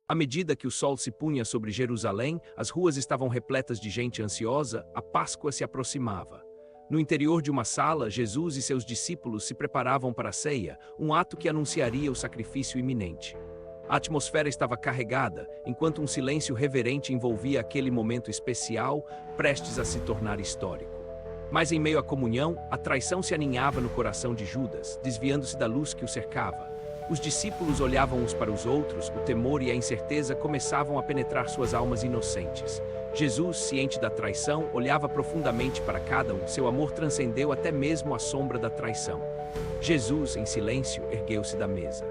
À medida que o sol se punha sobre Jerusalém, as ruas estavam repletas de gente ansiosa, a Páscoa se aproximava. No interior de uma sala, Jesus e seus discípulos se preparavam para a ceia, um ato que anunciaria o sacrifício iminente. A atmosfera estava carregada, enquanto um silêncio reverente envolvia aquele momento especial, prestes a se tornar histórico. Mas em meio à comunhão, a traição se aninhava no coração de Judas, desviando-se da luz que o cercava. Os discípulos olhavam uns para os outros, o temor e a incerteza começavam a penetrar suas almas inocentes. Jesus, ciente da traição, olhava profundamente para cada um, seu amor transcendeu até mesmo a sombra da traição. Jesus, em silêncio, ergueu-se da mesa.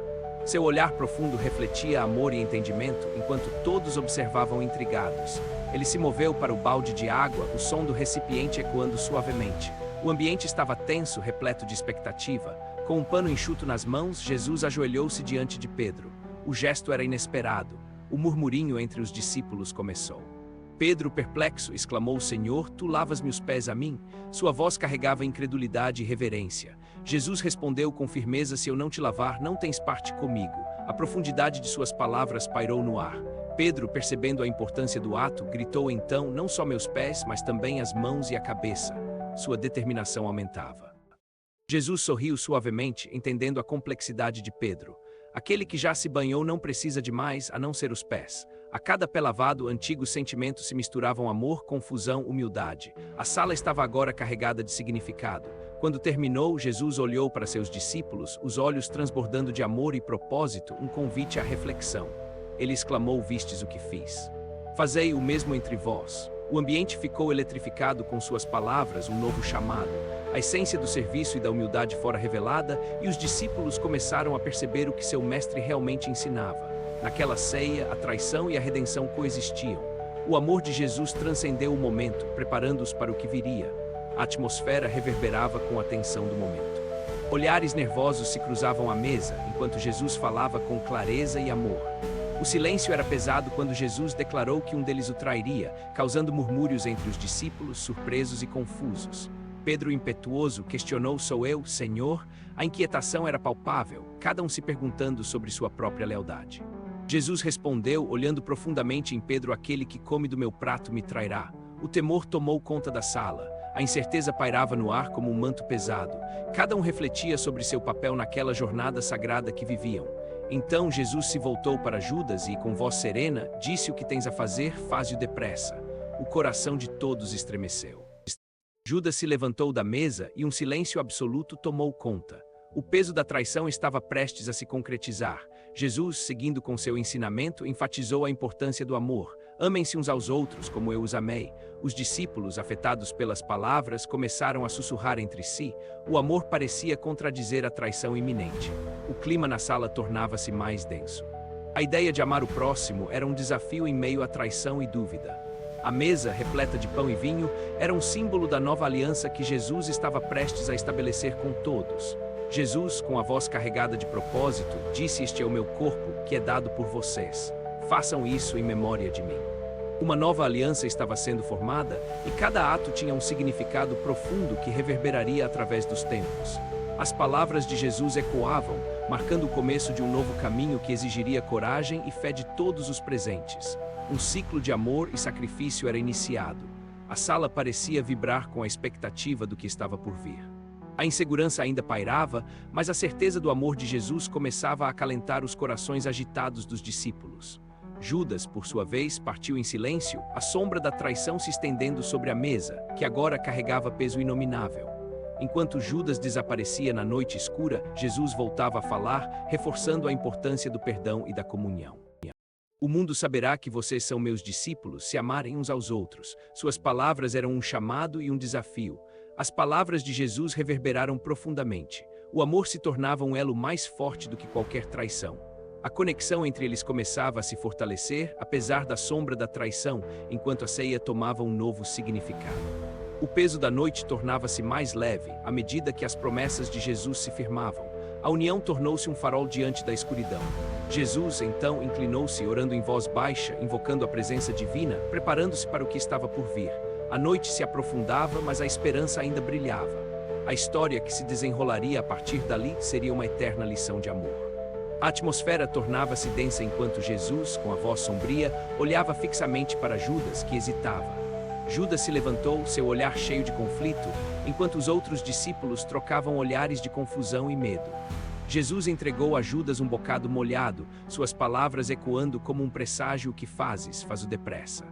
Seu olhar profundo refletia amor e entendimento, enquanto todos observavam intrigados. Ele se moveu para o balde de água, o som do recipiente ecoando suavemente. O ambiente estava tenso, repleto de expectativa. Com um pano enxuto nas mãos, Jesus ajoelhou-se diante de Pedro. O gesto era inesperado. O murmurinho entre os discípulos começou. Pedro, perplexo, exclamou: Senhor, tu lavas-me os pés a mim? Sua voz carregava incredulidade e reverência. Jesus respondeu com firmeza: Se eu não te lavar, não tens parte comigo. A profundidade de suas palavras pairou no ar. Pedro, percebendo a importância do ato, gritou então: Não só meus pés, mas também as mãos e a cabeça. Sua determinação aumentava. Jesus sorriu suavemente, entendendo a complexidade de Pedro. Aquele que já se banhou não precisa de mais a não ser os pés. A cada pé lavado, antigos sentimentos se misturavam: amor, confusão, humildade. A sala estava agora carregada de significado. Quando terminou, Jesus olhou para seus discípulos, os olhos transbordando de amor e propósito, um convite à reflexão. Ele exclamou: Vistes o que fiz? Fazei o mesmo entre vós. O ambiente ficou eletrificado com suas palavras, um novo chamado. A essência do serviço e da humildade fora revelada, e os discípulos começaram a perceber o que seu mestre realmente ensinava. Naquela ceia, a traição e a redenção coexistiam. O amor de Jesus transcendeu o momento, preparando-os para o que viria. A atmosfera reverberava com a tensão do momento. Olhares nervosos se cruzavam à mesa, enquanto Jesus falava com clareza e amor. O silêncio era pesado quando Jesus declarou que um deles o trairia, causando murmúrios entre os discípulos, surpresos e confusos. Pedro, impetuoso, questionou: Sou eu, Senhor? A inquietação era palpável, cada um se perguntando sobre sua própria lealdade. Jesus respondeu, olhando profundamente em Pedro: Aquele que come do meu prato me trairá. O temor tomou conta da sala. A incerteza pairava no ar como um manto pesado. Cada um refletia sobre seu papel naquela jornada sagrada que viviam. Então Jesus se voltou para Judas e, com voz serena, disse: O que tens a fazer, faze-o depressa. O coração de todos estremeceu. Judas se levantou da mesa e um silêncio absoluto tomou conta. O peso da traição estava prestes a se concretizar. Jesus, seguindo com seu ensinamento, enfatizou a importância do amor. Amem-se uns aos outros como eu os amei. Os discípulos, afetados pelas palavras, começaram a sussurrar entre si. O amor parecia contradizer a traição iminente. O clima na sala tornava-se mais denso. A ideia de amar o próximo era um desafio em meio à traição e dúvida. A mesa, repleta de pão e vinho, era um símbolo da nova aliança que Jesus estava prestes a estabelecer com todos. Jesus, com a voz carregada de propósito, disse: Este é o meu corpo, que é dado por vocês. Façam isso em memória de mim. Uma nova aliança estava sendo formada e cada ato tinha um significado profundo que reverberaria através dos tempos. As palavras de Jesus ecoavam, marcando o começo de um novo caminho que exigiria coragem e fé de todos os presentes. Um ciclo de amor e sacrifício era iniciado. A sala parecia vibrar com a expectativa do que estava por vir. A insegurança ainda pairava, mas a certeza do amor de Jesus começava a acalentar os corações agitados dos discípulos. Judas, por sua vez, partiu em silêncio, a sombra da traição se estendendo sobre a mesa, que agora carregava peso inominável. Enquanto Judas desaparecia na noite escura, Jesus voltava a falar, reforçando a importância do perdão e da comunhão. O mundo saberá que vocês são meus discípulos se amarem uns aos outros. Suas palavras eram um chamado e um desafio. As palavras de Jesus reverberaram profundamente. O amor se tornava um elo mais forte do que qualquer traição. A conexão entre eles começava a se fortalecer, apesar da sombra da traição, enquanto a ceia tomava um novo significado. O peso da noite tornava-se mais leve, à medida que as promessas de Jesus se firmavam. A união tornou-se um farol diante da escuridão. Jesus, então, inclinou-se, orando em voz baixa, invocando a presença divina, preparando-se para o que estava por vir. A noite se aprofundava, mas a esperança ainda brilhava. A história que se desenrolaria a partir dali seria uma eterna lição de amor. A atmosfera tornava-se densa enquanto Jesus, com a voz sombria, olhava fixamente para Judas, que hesitava. Judas se levantou, seu olhar cheio de conflito, enquanto os outros discípulos trocavam olhares de confusão e medo. Jesus entregou a Judas um bocado molhado, suas palavras ecoando como um presságio: "O que fazes, faz-o depressa."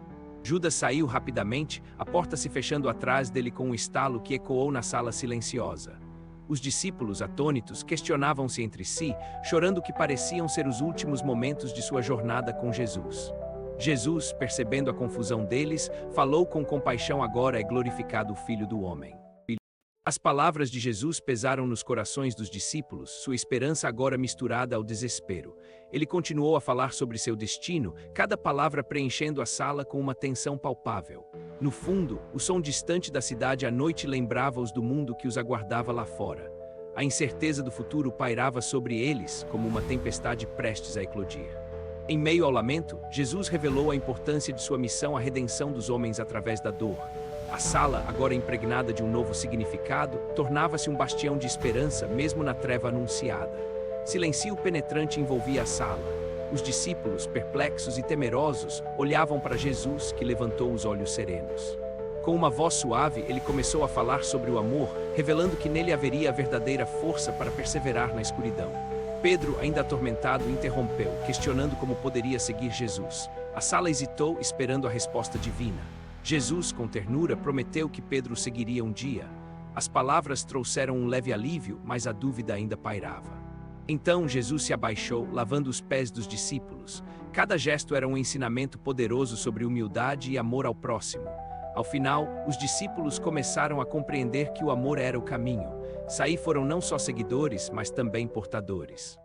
Judas saiu rapidamente, a porta se fechando atrás dele com um estalo que ecoou na sala silenciosa. Os discípulos, atônitos, questionavam-se entre si, chorando que pareciam ser os últimos momentos de sua jornada com Jesus. Jesus, percebendo a confusão deles, falou com compaixão: "Agora é glorificado o Filho do Homem." As palavras de Jesus pesaram nos corações dos discípulos, sua esperança agora misturada ao desespero. Ele continuou a falar sobre seu destino, cada palavra preenchendo a sala com uma tensão palpável. No fundo, o som distante da cidade à noite lembrava-os do mundo que os aguardava lá fora. A incerteza do futuro pairava sobre eles como uma tempestade prestes a eclodir. Em meio ao lamento, Jesus revelou a importância de sua missão: a redenção dos homens através da dor. A sala, agora impregnada de um novo significado, tornava-se um bastião de esperança, mesmo na treva anunciada. Silêncio penetrante envolvia a sala. Os discípulos, perplexos e temerosos, olhavam para Jesus, que levantou os olhos serenos. Com uma voz suave, ele começou a falar sobre o amor, revelando que nele haveria a verdadeira força para perseverar na escuridão. Pedro, ainda atormentado, interrompeu, questionando como poderia seguir Jesus. A sala hesitou, esperando a resposta divina. Jesus, com ternura, prometeu que Pedro o seguiria um dia. As palavras trouxeram um leve alívio, mas a dúvida ainda pairava. Então Jesus se abaixou, lavando os pés dos discípulos. Cada gesto era um ensinamento poderoso sobre humildade e amor ao próximo. Ao final, os discípulos começaram a compreender que o amor era o caminho. Saí foram não só seguidores, mas também portadores.